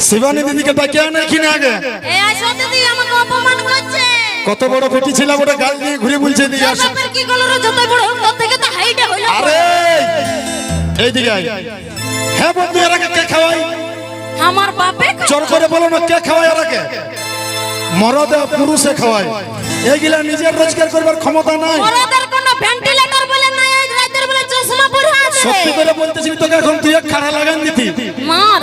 শিবানী দিদিকে ডাকে আনে কিনা আগে এই আসো দিদি আমাকে অপমান করছে। কত বড় বেটি ছিল ওটা গাল দিয়ে ঘুরে বলছে দিয়ে আসো। বাপের কি কলর যত বড় হোক তোর থেকে তো হাইটে হইলো। আরে এই দিকে আয়। হ্যাঁ বন্ধু এরাকে কে খাওয়াই? আমার বাপে জোর করে বলো না কে খাওয়াই এরাকে? মরদ পুরুষে খাওয়ায়। এইগুলা নিজের রোজগার করবার ক্ষমতা নাই। মরদের কোনো ভেন্টিলেটর বলে নাই, আজ রাতের বেলা চশমা পরে আছে। সত্যি করে বলতেছি তোকে এখন তুই এক খাড়া লাগান দিতি মার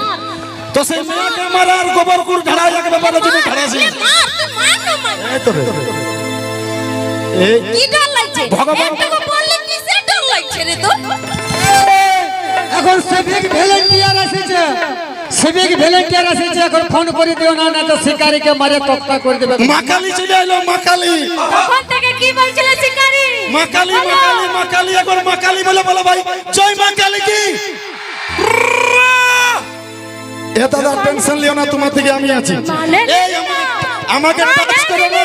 তো সেই মেয়েকে মারা আর গোবর কুড় ঢাড়া এক ব্যাপারে তুমি ঢাড়াছি। মার তুই মার না মার। এই তো রে এই কি ডর লাগছে? ভগবান একটু বললে কিসের ডর লাগছে রে তো? এখন সিভিক ভলেন্টিয়ার এসেছে, সিভিক ভলেন্টিয়ার এসেছে, এখন ফোন করে দিও না, না তো শিকারীকে মারে তক্তা করে দেবে। মাকালি চলে এলো মাকালি। তখন থেকে কি বলছিল শিকারী? মাকালি মাকালি মাকালি এখন মাকালি বলে বলো ভাই জয় মাকালি কি। এ দাদা টেনশন লিও না তোমার থেকে আমি আছি। এই আমাকে টাচ করো না,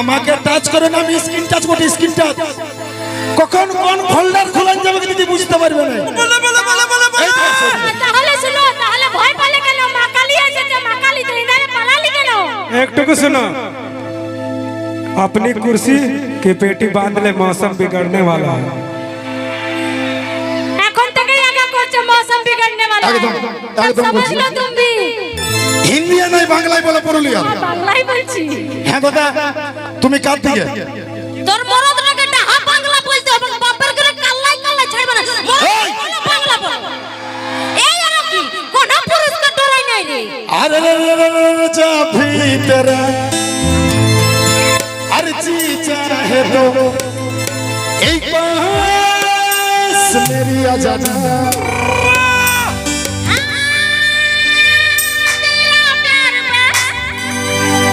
আমাকে টাচ করো না, আমি স্ক্রিন টাচ করতে স্ক্রিন টাচ। কখন কোন ফোল্ডার খোলান যাবে কিন্তু বুঝতে পারবে না। এই তো আছে। তাহলে শুনো, তাহলে ভয় পেলে কেন? মাকালি এসেছে, মাকালি তুই ইধারে পালালি কেন? एकटुकु सुनो, अपनी कुर्सी की पेटी बांध ले, मौसम बिगड़ने वाला है। এখন থেকে আগা করছে मौसम बिगड़ने वाला है। একদম, একদম समझ বলছি। लो तुम भी। হিন্দি নাই বাংলায় বলে পুরুলিয়া। বাংলাই বলছি। হ্যাঁ দাদা তুমি কার দিকে? তোর মরদটাকে ডাহা বাংলা বলতে হবে, বাপের করে কাল্লাই কাল্লাই ছাড়বে না। এই! বাংলা বল। এই আর কি? কোন পুরুষকে ডরাই নাই রে। अरे जा भी तेरा अर्जी चाहे तो एक पास मेरी आ जाना। तेरा प्यार बस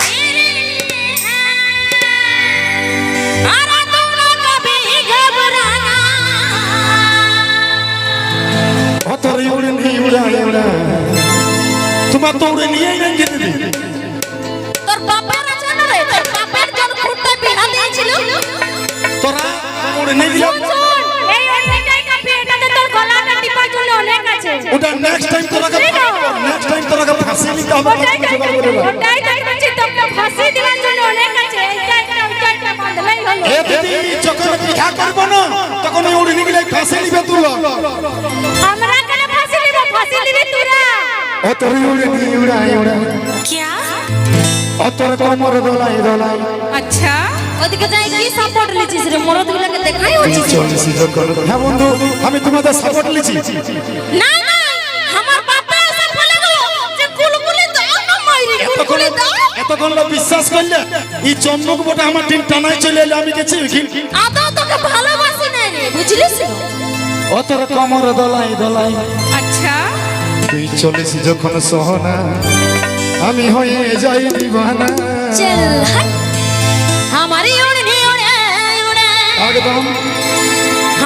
तेरे लिए है। और तुम ना कभी घबराना। ओ तो उड़े नहीं उड़ा उड़ा तुम्हारा तो उड़े नहीं आई नहीं कितनी তোর বাপের আছে না রে? তোর বাপের জন খুঁটে বিহা দিয়েছিল। तोरा उड़े नहीं दिया। শুন, এই অনেকটাই কাপি, এটাতে তোর গলাটা টিপার জন্য অনেক আছে। उड़ा नेक्स्ट टाइम तोरा का फांसी नहीं तो ওটাই তাই বলছি, তোকে ফাঁসি দেওয়ার জন্য অনেক আছে। এইটা বাঁধলেই হলো। ए दीदी যখন বিয়া করব না তখন ওই উড়ে নিয়ে গেলে ফাঁসি নিবে তুলো। আমরা কেন ফাঁসি নিব? ফাঁসি নিবি তোরা। ओ तो उड़े नहीं उड़ा उड़ा क्या? ओ तोरा कोमर दोलाई दोलाई আচ্ছা, ওদিকে যাই কি সাপোর্ট লিছিস রে? মরদগুলোকে দেখাই হচ্ছিস। হ্যাঁ বন্ধু আমি তোমাদের সাপোর্ট লিছি। না না, আমার বাবা এসে বলে গেল যে কুলকুলি দাও না মাইরি, কুলকুলি দাও। এতক্ষণ লোক বিশ্বাস করলে এই চম্মক বটে আমার টিম টানায় চলে এলে আমি গেছি আদৌ তোকে ভালোবাসি না রে, বুঝলিস? ও তোর কোমর দোলাই দোলাই আচ্ছা, তুই চলিস যখন সোহনা আমি হয়ে যাই দিবানা। চল হাট। আমারি উড়নি উড়ে উড়ে একদম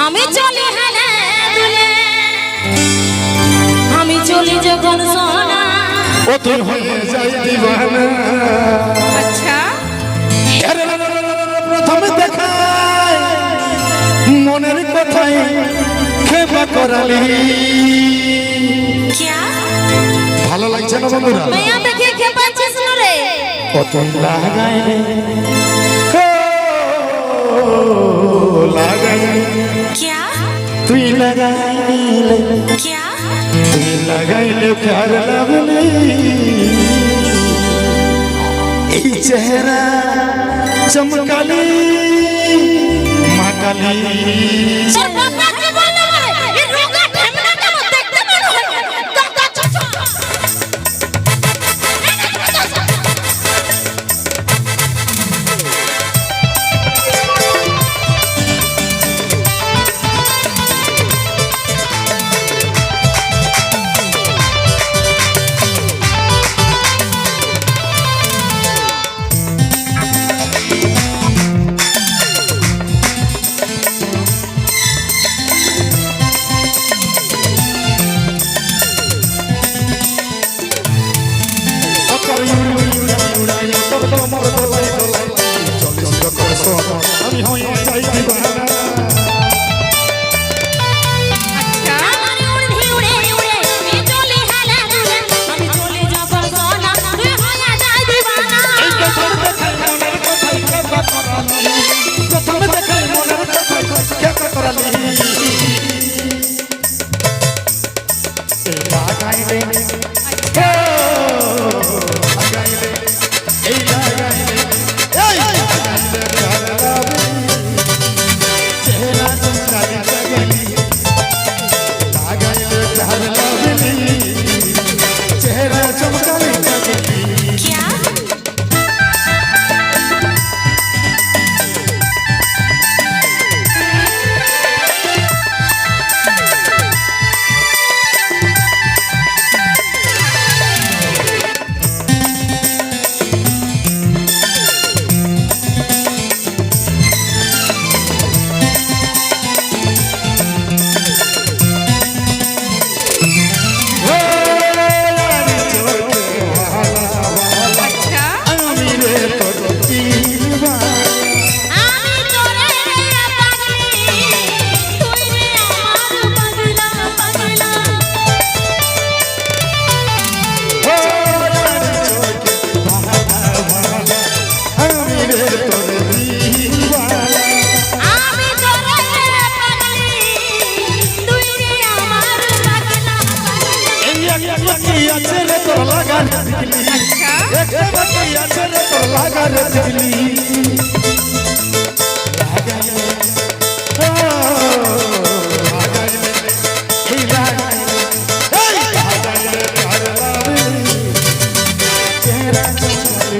আমি চলি হেলে দুলে, আমি চলি যখন সোনা। ও তুই হয়ে যাই দিবানা। আচ্ছা, প্রথমে দেখায় মনের কথাই ক্ষমা করালি। क्या? ভালো লাগছে না বন্ধুরা? মায়া দেখে খেপাচ্ছিস না রে? কত লাগাইলে লাগাইলে क्या? তুই লাগাইলে क्या? তুই লাগাইলে প্যার লাগলে এই চেহারা চমকালি মাকালি। তোর বাবা কি বলে রে? এই রোগা ঢেমনা কেন দেখতে মনে হয়? দাদা চাচা। লাগাইলে লাগাইলে এই লাগাইলে এই লাগাইলে চেহারা চমকালি লাগাইলি লাগাইলে প্যার লাগাইলি চেহারা চমকালি লাগাইলি क्या अच्छा আমি রে তোর দিলবা আমি তোরে পাগলি তুই রে আমার পাগলা পাগলা আমি রে তোর দিলবা আমি তোরে পাগলি তুই রে আমার পাগলা পাগলা এই এক বাকি আছে রে তোর লাগার দিলি अच्छा এক বাকি আছে রে তোর লাগার দিলি লাগাইলে লাগাইলে এই লাগাইলে এই লাগাইলে প্যার লাগাইলি চেহারা চমকালি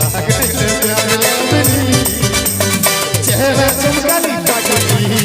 লাগাইলে প্যার লাগাইলি চেহারা চমকালি লাগাইলি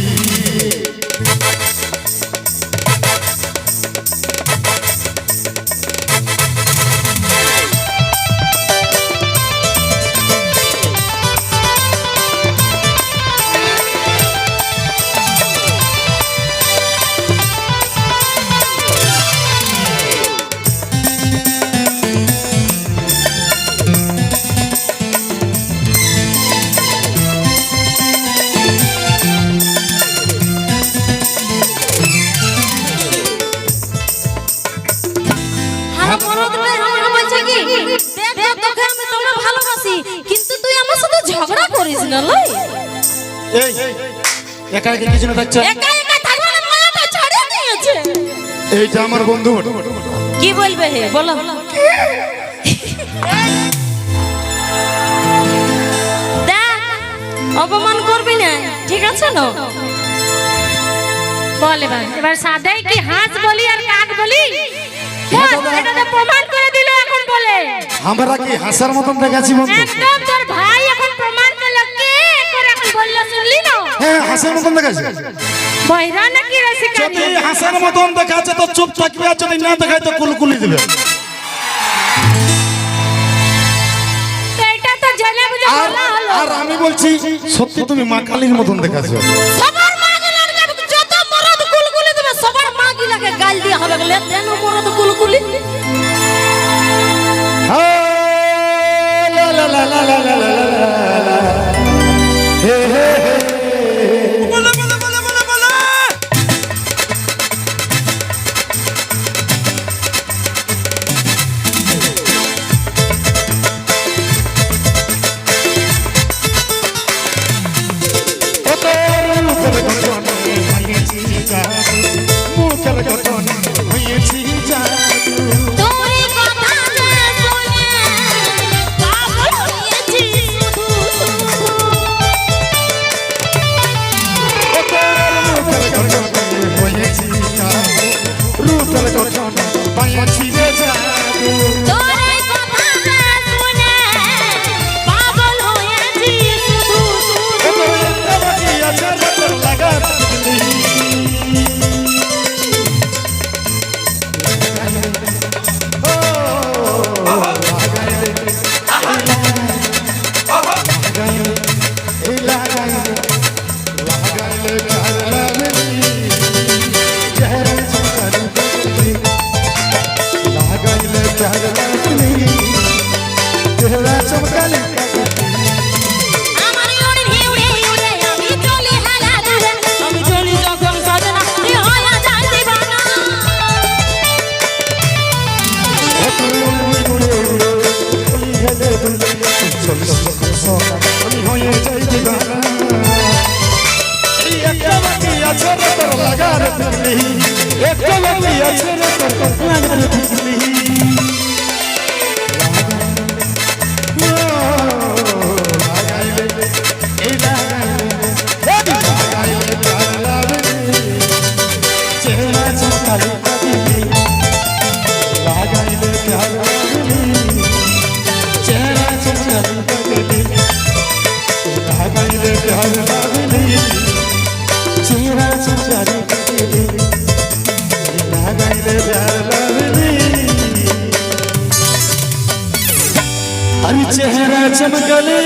হারা মরদবে আমাকে বলছে কি দেখ তোকে আমি তোমরা ভালোবাসি কিন্তু তুই আমার সাথে ঝগড়া করিস না লই এই একা একা কিছু না থাকছে একা একা থাকবে না মায়াটা ছাড়ে দিয়েছে এইটা আমার বন্ধু কি বলবে হে বলো দেখ অপমান করবি না ঠিক আছে না বল এবার সাদাই কি হাঁস বলি আর কাক বলি এটা তো প্রমাণ করে দিল এখন বলে আমরা কি হাসার মতন দেখাচ্ছি বন্ধু একদম তোর ভাই এখন প্রমাণ করলো কে করে এখন বললো শুনলি না হ্যাঁ হাসার মতন দেখাচ্ছি বৈরা নাকি রসিকানি যদি হাসার মতন দেখাচ্ছে তো চুপ থাকবে আর যদি না দেখায় তো কুলকুলি দিবে তো এটা তো জেনে বুঝে আর বলা হলো আর আমি বলছি সত্যি তুমি মা কালীর মতন দেখাচ্ছো সবার মা গিলাকে যত মরদ কুলকুলি দেবে সবার মা গিলাকে গাল দিয়ে হবে বলে দেন মরদ কুলকুলি লা লা লা লা লা লা লা লা। হে হে হে। ও তোর মুখের গঠনে হয়েছি জাদু, মুখের গঠনে হয়েছি জাদু। তোর কথা যে শুনে পাগল হয়েছি एक बतिया छेरे तो लागल बिजली अरे चेहरा चमकले